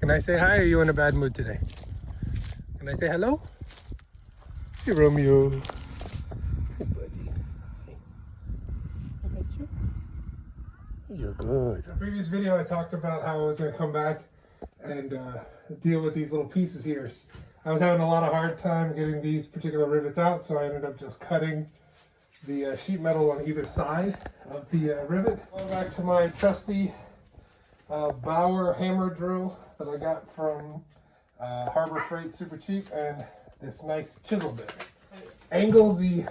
Can I say hi, or are you in a bad mood today? Can I say hello? Hey, Romeo. Hey, buddy. Hey. I got you. You're good. In the previous video, I talked about how I was going to come back and deal with these little pieces here. I was having a lot of hard time getting these particular rivets out, so I ended up just cutting the sheet metal on either side of the rivet. Going back to my trusty Bauer hammer drill that I got from Harbor Freight, super cheap, and this nice chisel bit. Angle the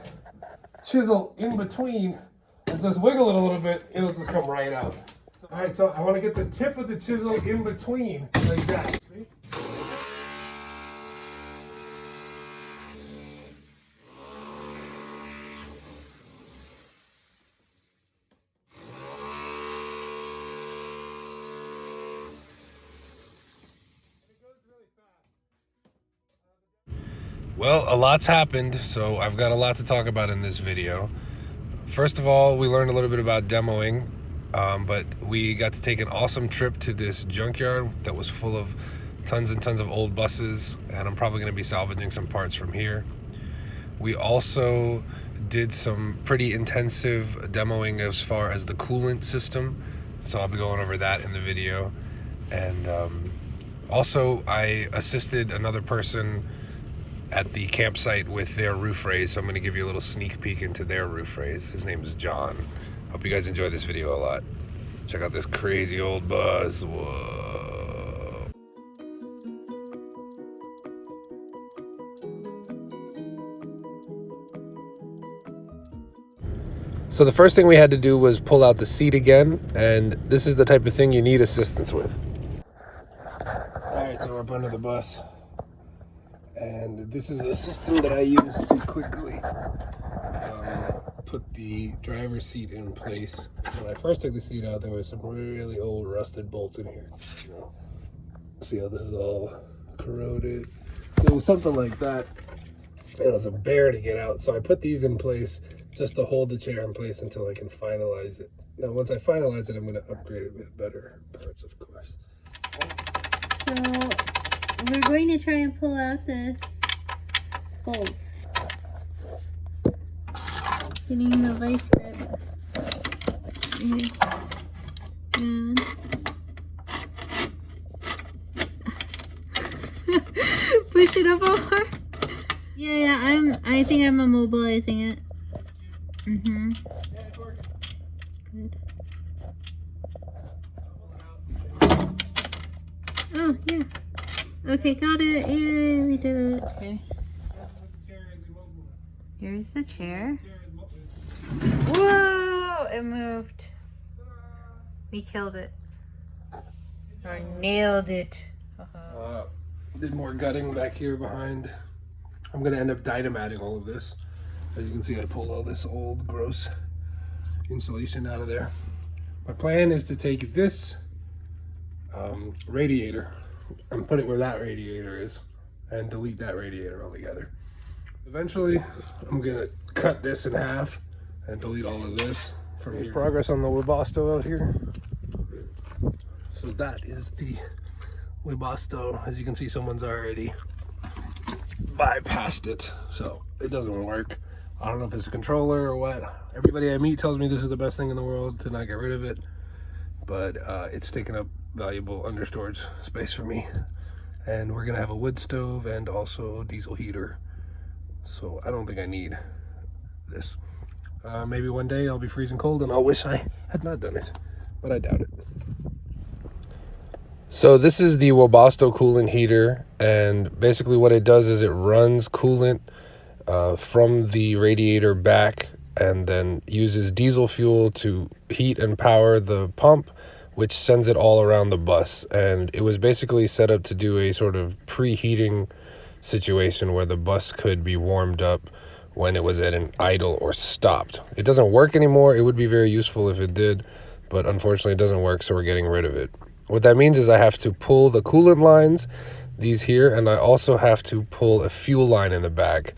chisel in between and just wiggle it a little bit, it'll just come right out. All right, so I want to get the tip of the chisel in between like that. See? Well, a lot's happened, so I've got a lot to talk about in this video. First of all, we learned a little bit about demoing, but we got to take an awesome trip to this junkyard that was full of tons and tons of old buses, and I'm probably going to be salvaging some parts from here. We also did some pretty intensive demoing as far as the coolant system, so I'll be going over that in the video. And also, I assisted another person at the campsite with their roof raise, so I'm going to give you a little sneak peek into their roof raise. His name is John. Hope you guys enjoy this video a lot. Check out this crazy old bus. Whoa. So the first thing we had to do was pull out the seat again, and this is the type of thing you need assistance with. Alright, so we're up under the bus. And this is the system that I use to quickly put the driver's seat in place. When I first took the seat out, there was some really old rusted bolts in here. You know, see how this is all corroded? So it was something like that. And it was a bear to get out. So I put these in place just to hold the chair in place until I can finalize it. Now, once I finalize it, I'm going to upgrade it with better parts, of course. So we're going to try and pull out this bolt. Getting the vice grip. And push it up more. Yeah, I think I'm immobilizing it. Good. Oh, yeah. Okay, got it. Yeah, we did it. Okay. Here's the chair. Whoa! It moved. We killed it. Or nailed it. Did more gutting back here behind. I'm going to end up dynamiting all of this. As you can see, I pulled all this old, gross insulation out of there. My plan is to take this radiator and put it where that radiator is and delete that radiator altogether. Eventually, I'm gonna cut this in half and delete all of this from here. Progress on the Webasto out here. So that is the Webasto. As you can see, someone's already bypassed it, so it doesn't work. I don't know if it's a controller or what. Everybody I meet tells me this is the best thing in the world to not get rid of it, but it's taken up valuable understorage space for me. And we're gonna have a wood stove and also a diesel heater, so I don't think I need this. Maybe one day I'll be freezing cold and I'll wish I had not done it, but I doubt it. So this is the Webasto coolant heater, and basically what it does is it runs coolant from the radiator back and then uses diesel fuel to heat and power the pump, which sends it all around the bus. And it was basically set up to do a sort of preheating situation where the bus could be warmed up when it was at an idle or stopped. It doesn't work anymore. It would be very useful if it did, but unfortunately it doesn't work, so we're getting rid of it. What that means is I have to pull the coolant lines, these here, and I also have to pull a fuel line in the back.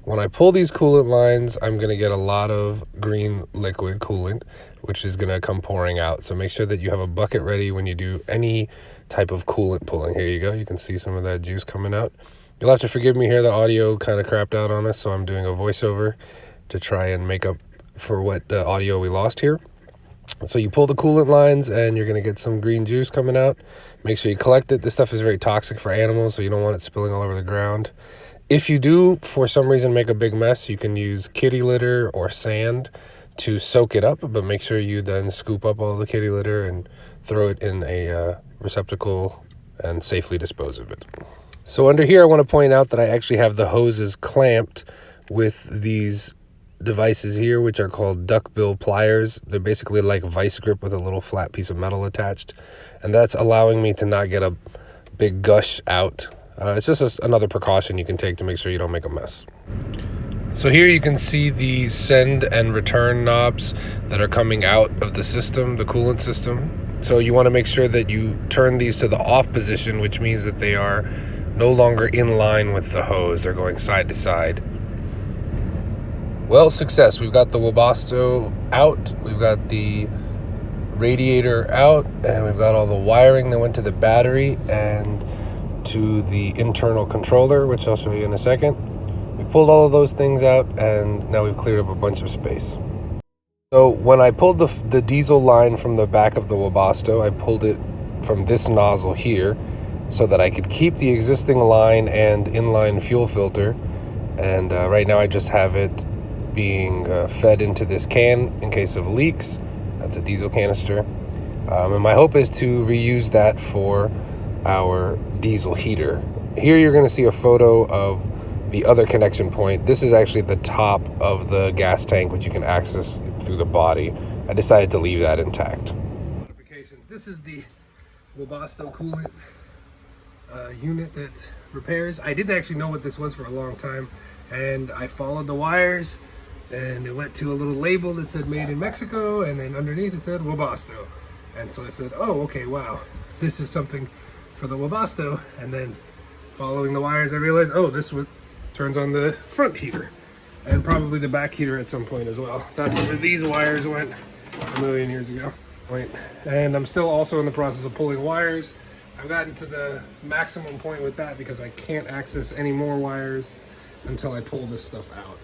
When I pull these coolant lines, I'm going to get a lot of green liquid coolant, which is going to come pouring out. So make sure that you have a bucket ready when you do any type of coolant pulling. Here you go. You can see some of that juice coming out. You'll have to forgive me here. The audio kind of crapped out on us, so I'm doing a voiceover to try and make up for what audio we lost here. So you pull the coolant lines and you're going to get some green juice coming out. Make sure you collect it. This stuff is very toxic for animals, so you don't want it spilling all over the ground. If you do, for some reason, make a big mess, you can use kitty litter or sand to soak it up, but make sure you then scoop up all the kitty litter and throw it in a receptacle and safely dispose of it. So under here, I want to point out that I actually have the hoses clamped with these devices here, which are called duckbill pliers. They're basically like a vice grip with a little flat piece of metal attached, and that's allowing me to not get a big gush out. It's just another precaution you can take to make sure you don't make a mess. So here you can see the send and return knobs that are coming out of the system, the coolant system. So you want to make sure that you turn these to the off position, which means that they are no longer in line with the hose. They're going side to side. Well, success. We've got the Webasto out, we've got the radiator out, and we've got all the wiring that went to the battery and to the internal controller, which I'll show you in a second. We pulled all of those things out, and now we've cleared up a bunch of space. So when I pulled the diesel line from the back of the Webasto, I pulled it from this nozzle here so that I could keep the existing line and inline fuel filter. And right now I just have it being fed into this can in case of leaks. That's a diesel canister. And my hope is to reuse that for our diesel heater. Here you're going to see a photo of the other connection point. This is actually the top of the gas tank, which you can access through the body. I decided to leave that intact. Modification. This is the Webasto coolant unit that repairs. I didn't actually know what this was for a long time, and I followed the wires, and it went to a little label that said made in Mexico, and then underneath it said Webasto. And so I said, oh, okay, wow, this is something for the Webasto. And then following the wires, I realized, oh, this turns on the front heater and probably the back heater at some point as well. That's where these wires went a million years ago. And I'm still also in the process of pulling wires. I've gotten to the maximum point with that because I can't access any more wires until I pull this stuff out.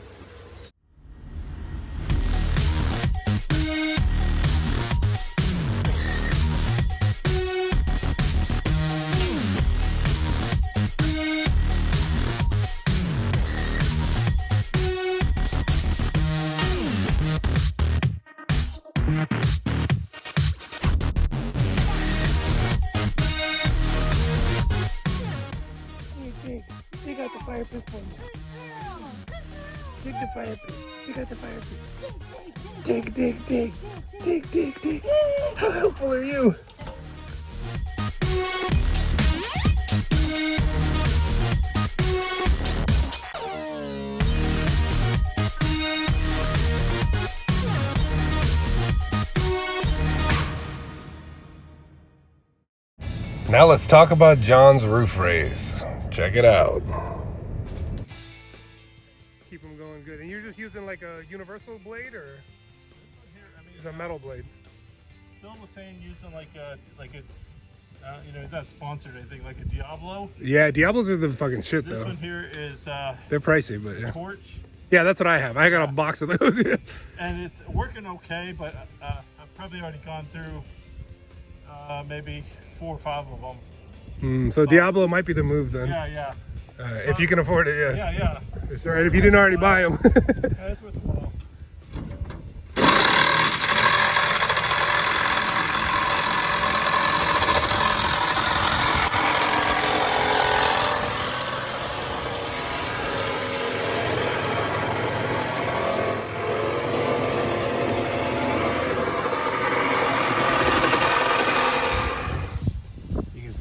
Dig out the fire pit for me. Dig the fire pit. Dig out the fire pit. Dig, dig, dig. Dig, dig, dig. How helpful are you? Now let's talk about John's roof raise. Check it out. Keep them going good. And you're just using like a universal blade, or is it a metal blade? Bill was saying using like a you know, not sponsored or anything, like a Diablo. Yeah, Diablos are the fucking shit though. This one here is they're pricey, but yeah. Torch. Yeah, that's what I have. I got a box of those. And it's working okay, but I've probably already gone through maybe 4 or 5 of them. So Diablo might be the move then. Yeah. If you can afford it, yeah. Yeah. It's all right if you didn't already buy them. That's what's well.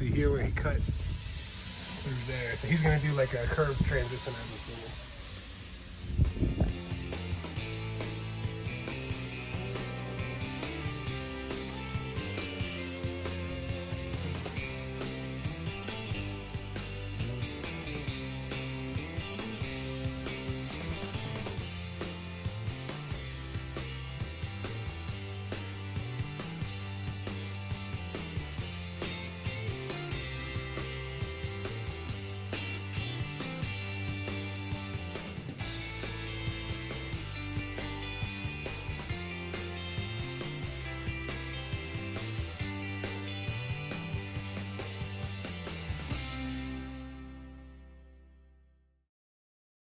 Here where he cut through there, so he's gonna do like a curved transition, I'm assuming.